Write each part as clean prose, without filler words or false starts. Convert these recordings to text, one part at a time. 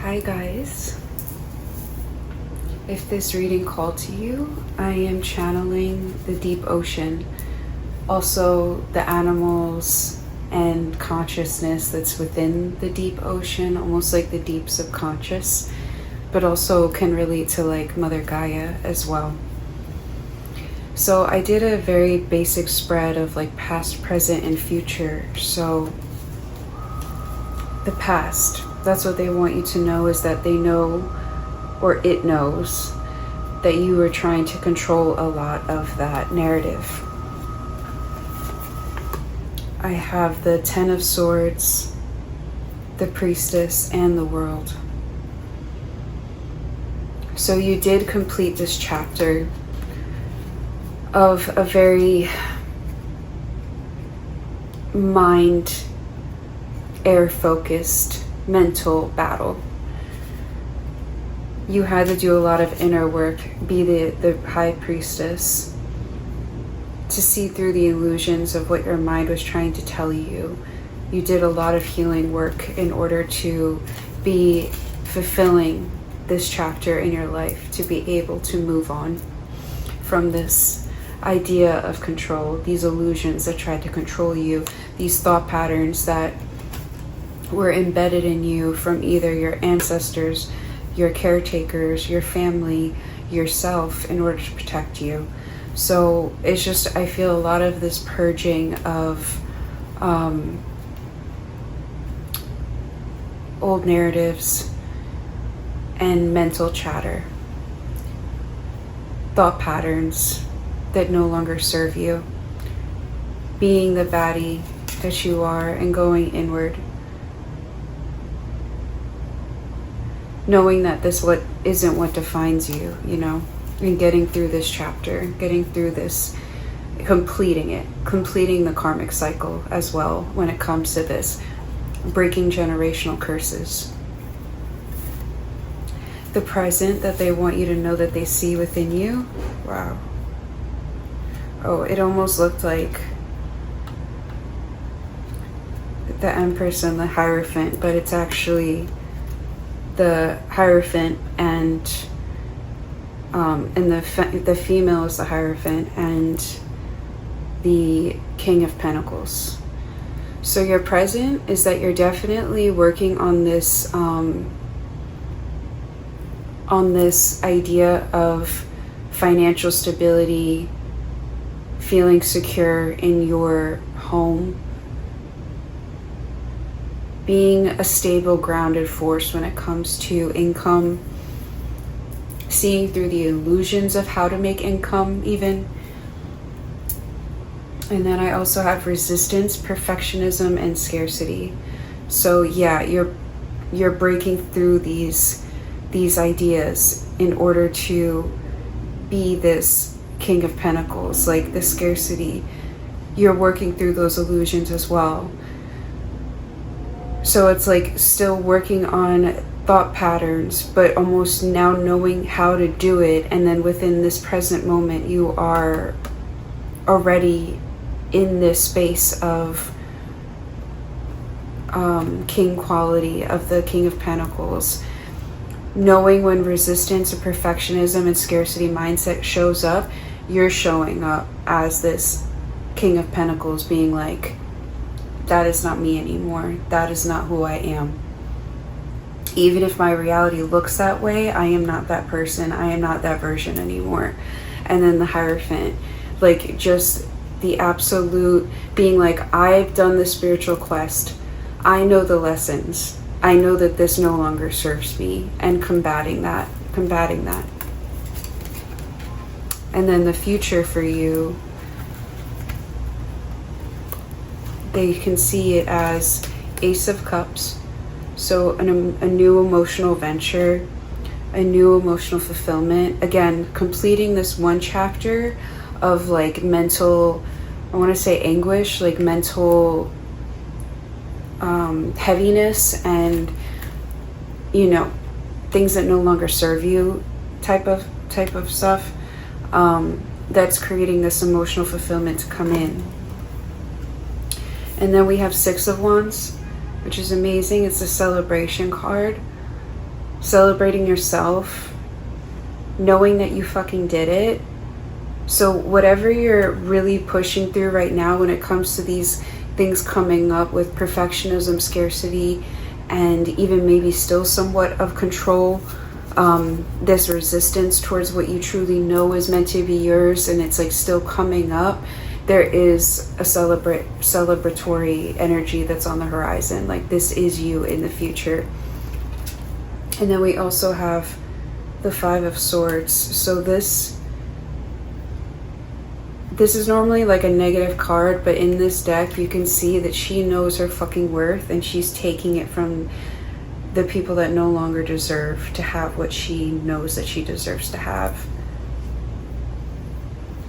Hi guys. If this reading called to you, I am channeling the deep ocean, also the animals and consciousness that's within the deep ocean, almost like the deep subconscious, but also can relate to like Mother Gaia as well. So I did a very basic spread of like past, present, and future. So the past, that's what they want you to know, is that they know, or it knows, that you are trying to control a lot of that narrative. I have the Ten of Swords, the Priestess, and the World. So you did complete this chapter of a very mind, air-focused mental battle. You had to do a lot of inner work, be the High Priestess, to see through the illusions of what your mind was trying to tell you. You did a lot of healing work in order to be fulfilling this chapter in your life, to be able to move on from this idea of control, these illusions that tried to control you, these thought patterns that were embedded in you from either your ancestors, your caretakers, your family, yourself, in order to protect you. So it's just, I feel a lot of this purging of old narratives and mental chatter, thought patterns that no longer serve you, being the baddie that you are and going inward, knowing that this isn't what defines you, you know, and getting through this chapter, getting through this, completing the karmic cycle as well when it comes to this, breaking generational curses. The present that they want you to know that they see within you, wow. Oh, it almost looked like the Empress and the Hierophant, but it's actually the Hierophant and the female is the Hierophant and the King of Pentacles. So your present is that you're definitely working on this idea of financial stability, feeling secure in your home, being a stable, grounded force when it comes to income, seeing through the illusions of how to make income even. And then I also have resistance, perfectionism, and scarcity. So yeah, you're breaking through these ideas in order to be this King of Pentacles, like the scarcity. You're working through those illusions as well. So it's like still working on thought patterns, but almost now knowing how to do it. And then within this present moment, you are already in this space of king quality, of the King of Pentacles. Knowing when resistance or perfectionism and scarcity mindset shows up, you're showing up as this King of Pentacles, being like, that is not me anymore. That is not who I am. Even if my reality looks that way, I am not that person. I am not that version anymore. And then the Hierophant, like just the absolute being like, I've done the spiritual quest. I know the lessons. I know that this no longer serves me, and combating that. And then the future for you, they can see it as Ace of Cups. So a new emotional venture, a new emotional fulfillment. Again, completing this one chapter of like mental, I want to say anguish, like mental heaviness and, you know, things that no longer serve you type of stuff. That's creating this emotional fulfillment to come in. And then we have Six of Wands, which is amazing. It's a celebration card. celebrating yourself, knowing that you fucking did it. So whatever you're really pushing through right now when it comes to these things coming up with perfectionism, scarcity, and even maybe still somewhat of control, this resistance towards what you truly know is meant to be yours, and it's like still coming up, there is a celebratory energy that's on the horizon. Like, this is you in the future. And then we also have the Five of Swords. So this is normally like a negative card, but in this deck you can see that she knows her fucking worth, and she's taking it from the people that no longer deserve to have what she knows that she deserves to have.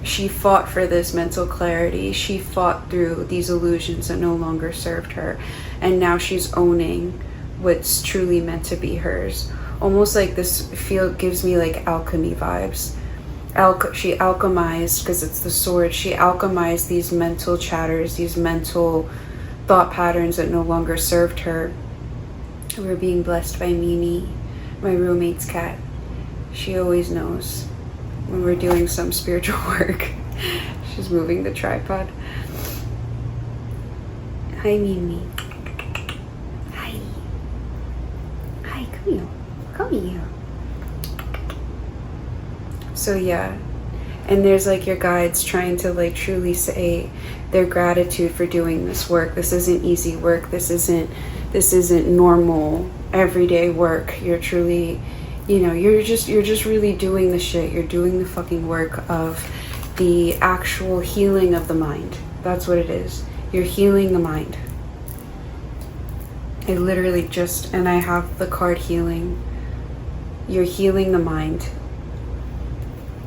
She fought for this mental clarity. She fought through these illusions that no longer served her, and now she's owning what's truly meant to be hers. Almost like this gives me like alchemy vibes. She alchemized, because it's the sword, she alchemized these mental chatters, these mental thought patterns that no longer served her. We're being blessed by Mimi, my roommate's cat. She always knows when we're doing some spiritual work. She's moving the tripod. Hi, Mimi. Hi. Hi, come here. Come here. So yeah, and there's like your guides trying to like truly say their gratitude for doing this work. This isn't easy work. This isn't normal everyday work. You're truly, you're just really doing the shit. You're doing the fucking work of the actual healing of the mind. That's what it is. You're healing the mind. I literally and I have the card healing. You're healing the mind.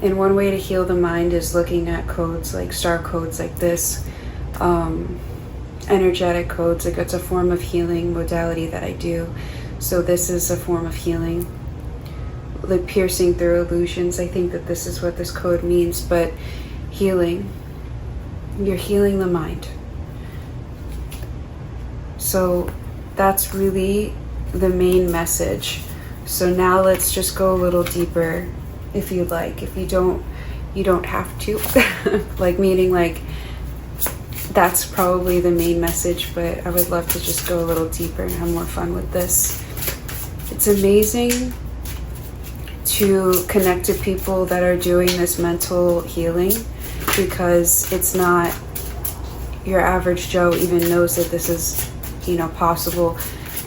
And one way to heal the mind is looking at codes, like star codes like this, energetic codes. Like, it's a form of healing modality that I do. So this is a form of healing, like piercing through illusions. I think that this is what this code means, but healing. You're healing the mind. So that's really the main message. So now let's just go a little deeper. If you'd like. If you don't have to. Like, meaning like that's probably the main message, but I would love to just go a little deeper and have more fun with this. It's amazing to connect to people that are doing this mental healing, because it's not your average Joe even knows that this is, possible.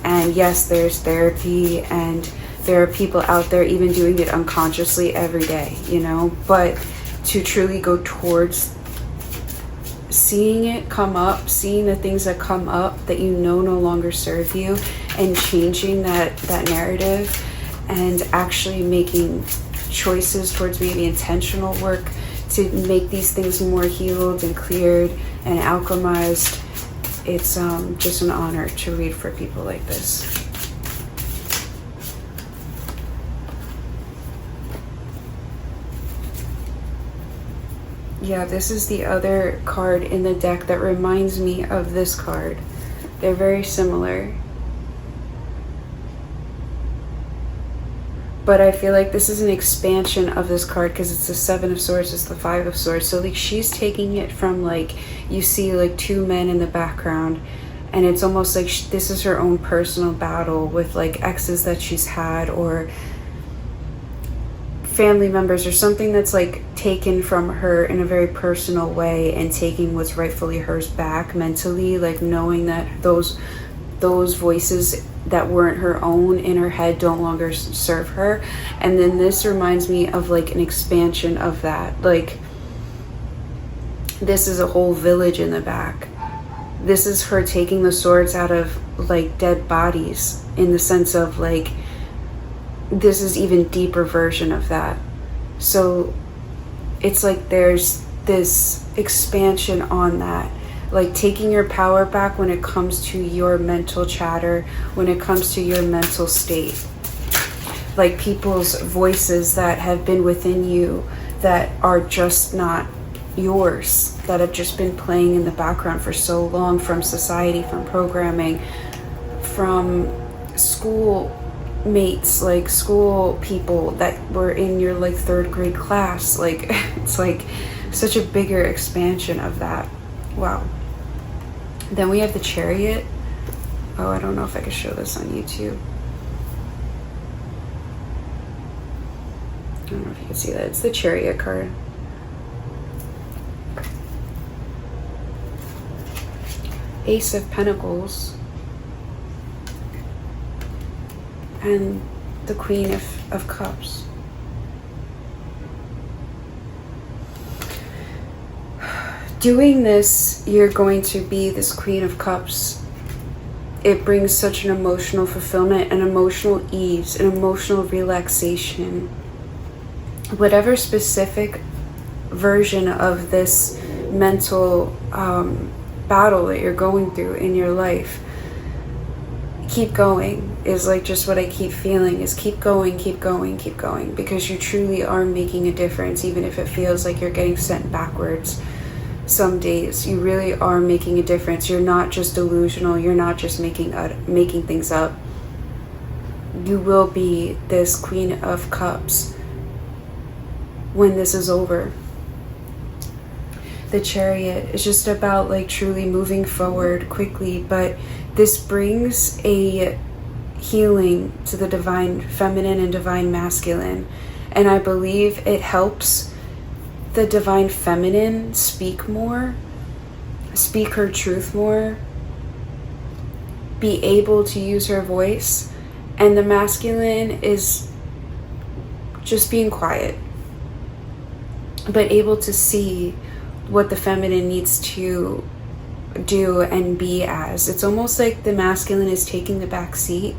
And yes, there's therapy, and there are people out there even doing it unconsciously every day, but to truly go towards seeing it come up, seeing the things that come up that no longer serve you, and changing that narrative, and actually making choices towards maybe intentional work to make these things more healed and cleared and alchemized. It's just an honor to read for people like this. Yeah, this is the other card in the deck that reminds me of this card. They're very similar. But I feel like this is an expansion of this card, because it's the Seven of Swords, it's the Five of Swords. So like she's taking it from, like, you see like two men in the background, and it's almost like this is her own personal battle with like exes that she's had, or family members, or something that's like taken from her in a very personal way, and taking what's rightfully hers back mentally, like knowing that those voices that weren't her own in her head don't longer serve her. And then this reminds me of like an expansion of that. Like, this is a whole village in the back. This is her taking the swords out of like dead bodies, in the sense of like, this is even deeper version of that. So it's like there's this expansion on that, like taking your power back when it comes to your mental chatter, when it comes to your mental state, like people's voices that have been within you that are just not yours, that have just been playing in the background for so long, from society, from programming, from school, mates, like school people that were in your like 3rd grade class. Like it's like such a bigger expansion of that. Wow. Then we have the Chariot. Oh, I don't know if I can show this on YouTube. I don't know if you can see that. It's the Chariot card. Ace of Pentacles. And the Queen of Cups. Doing this, you're going to be this Queen of Cups. It brings such an emotional fulfillment, an emotional ease, an emotional relaxation. Whatever specific version of this mental battle that you're going through in your life, keep going is like just what I keep feeling is keep going, keep going, keep going, because you truly are making a difference, even if it feels like you're getting sent backwards. Some days you really are making a difference. You're not just delusional. You're not just making things up. You will be this Queen of Cups when this is over. The Chariot is just about like truly moving forward quickly, but this brings a healing to the divine feminine and divine masculine, and I believe it helps the divine feminine speak more, speak her truth more, be able to use her voice, and the masculine is just being quiet, but able to see what the feminine needs to do and be as. It's almost like the masculine is taking the back seat,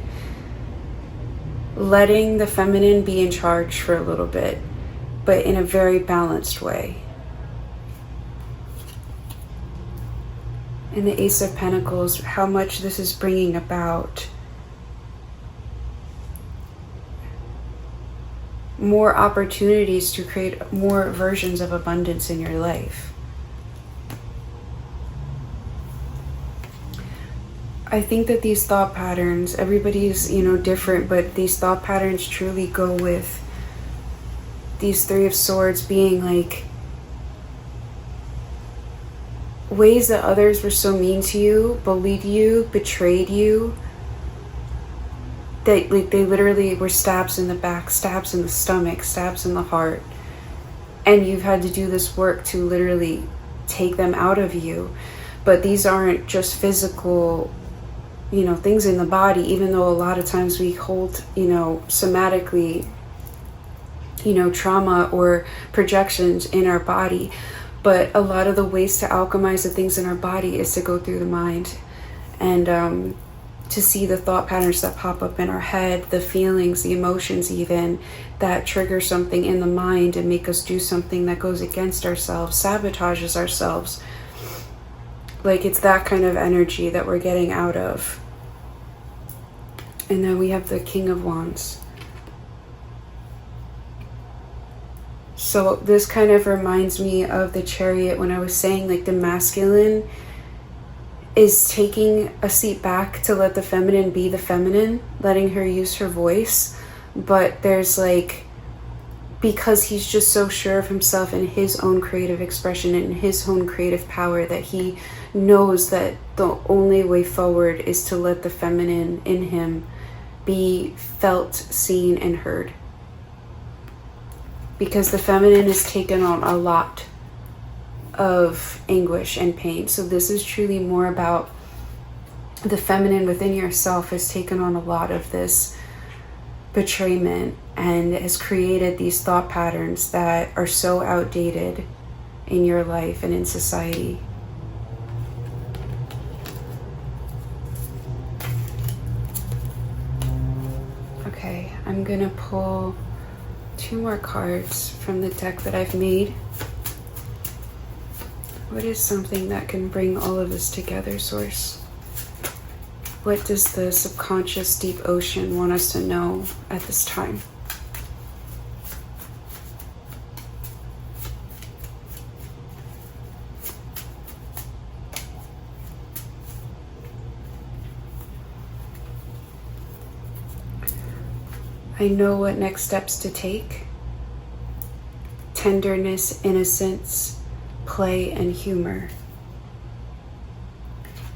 letting the feminine be in charge for a little bit, but in a very balanced way. And the Ace of Pentacles, how much this is bringing about more opportunities to create more versions of abundance in your life. I think that these thought patterns, everybody's, different, but these thought patterns truly go with these 3 of Swords being like ways that others were so mean to you, bullied you, betrayed you, that like they literally were stabs in the back, stabs in the stomach, stabs in the heart, and you've had to do this work to literally take them out of you. But these aren't just physical things in the body, even though a lot of times we hold somatically trauma or projections in our body. But a lot of the ways to alchemize the things in our body is to go through the mind and to see the thought patterns that pop up in our head, the feelings, the emotions even, that trigger something in the mind and make us do something that goes against ourselves, sabotages ourselves. Like it's that kind of energy that we're getting out of. And then we have the King of Wands. So this kind of reminds me of the Chariot when I was saying like the masculine is taking a seat back to let the feminine be the feminine, letting her use her voice. But there's like, because he's just so sure of himself and his own creative expression and his own creative power, that he knows that the only way forward is to let the feminine in him be felt, seen, and heard. Because the feminine has taken on a lot of anguish and pain. So this is truly more about the feminine within yourself has taken on a lot of this betrayment and has created these thought patterns that are so outdated in your life and in society. Okay, I'm gonna pull 2 more cards from the deck that I've made. What is something that can bring all of this together, Source? What does the subconscious deep ocean want us to know at this time? I know what next steps to take. Tenderness, innocence, play, and humor.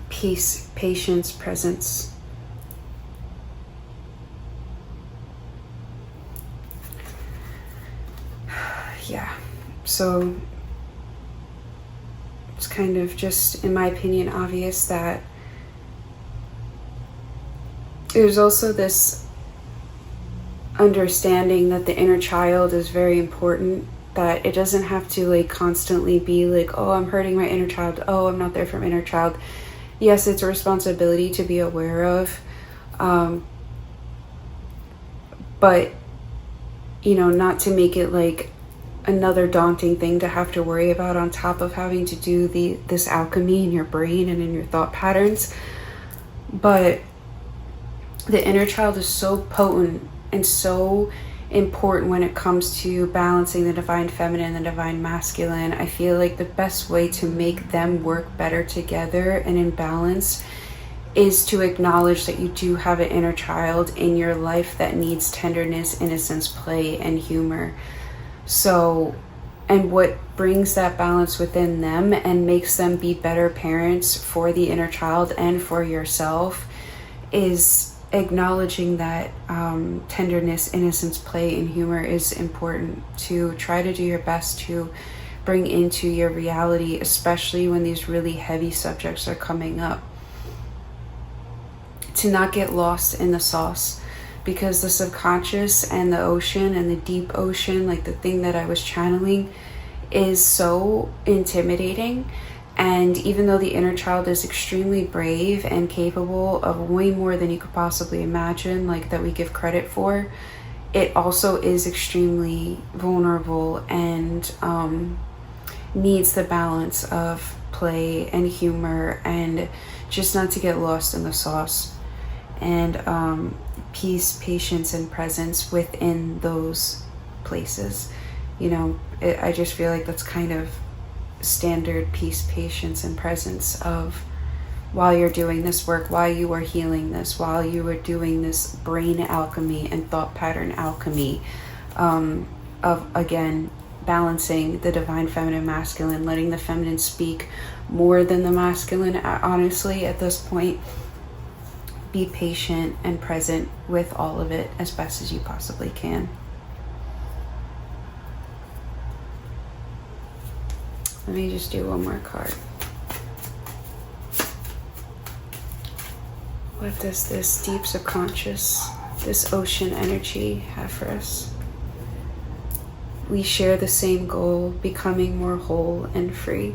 Peace, patience, presence. Yeah, so it's kind of just, in my opinion, obvious that there's also this understanding that the inner child is very important, that it doesn't have to like constantly be like, oh, I'm hurting my inner child, oh, I'm not there for my inner child. Yes, it's a responsibility to be aware of, but you know, not to make it like another daunting thing to have to worry about on top of having to do this alchemy in your brain and in your thought patterns. But the inner child is so potent and so important when it comes to balancing the divine feminine and the divine masculine. I feel like the best way to make them work better together and in balance is to acknowledge that you do have an inner child in your life that needs tenderness, innocence, play, and humor. So, and what brings that balance within them and makes them be better parents for the inner child and for yourself is acknowledging that tenderness, innocence, play, and humor is important to try to do your best to bring into your reality, especially when these really heavy subjects are coming up. To not get lost in the sauce, because the subconscious and the ocean and the deep ocean, like the thing that I was channeling, is so intimidating. And even though the inner child is extremely brave and capable of way more than you could possibly imagine, like that we give credit for, it also is extremely vulnerable and needs the balance of play and humor and just not to get lost in the sauce. And peace, patience, and presence within those places. You know, I just feel like that's kind of standard peace, patience, and presence of while you're doing this work, while you are healing this, while you are doing this brain alchemy and thought pattern alchemy of, again, balancing the divine feminine masculine, letting the feminine speak more than the masculine. Honestly, at this point, be patient and present with all of it as best as you possibly can. Let me just do one more card. What does this deep subconscious, this ocean energy have for us? We share the same goal, becoming more whole and free.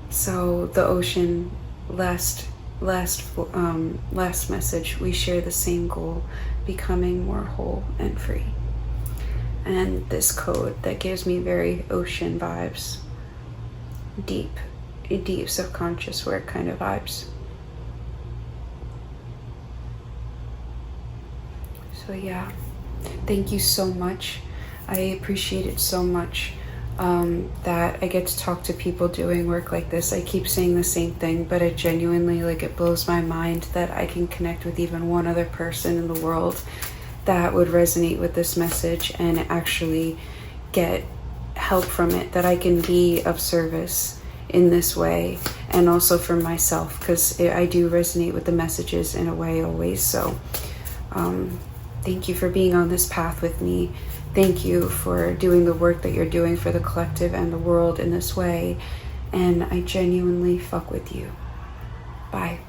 So the ocean, last message, we share the same goal, becoming more whole and free. And this code that gives me very ocean vibes, deep subconscious work kind of vibes. So yeah, thank you so much. I appreciate it so much that I get to talk to people doing work like this. I keep saying the same thing, but it genuinely, like, it blows my mind that I can connect with even one other person in the world that would resonate with this message and actually get help from it, that I can be of service in this way, and also for myself, because I do resonate with the messages in a way always. So thank you for being on this path with me. Thank you for doing the work that you're doing for the collective and the world in this way. And I genuinely fuck with you. Bye.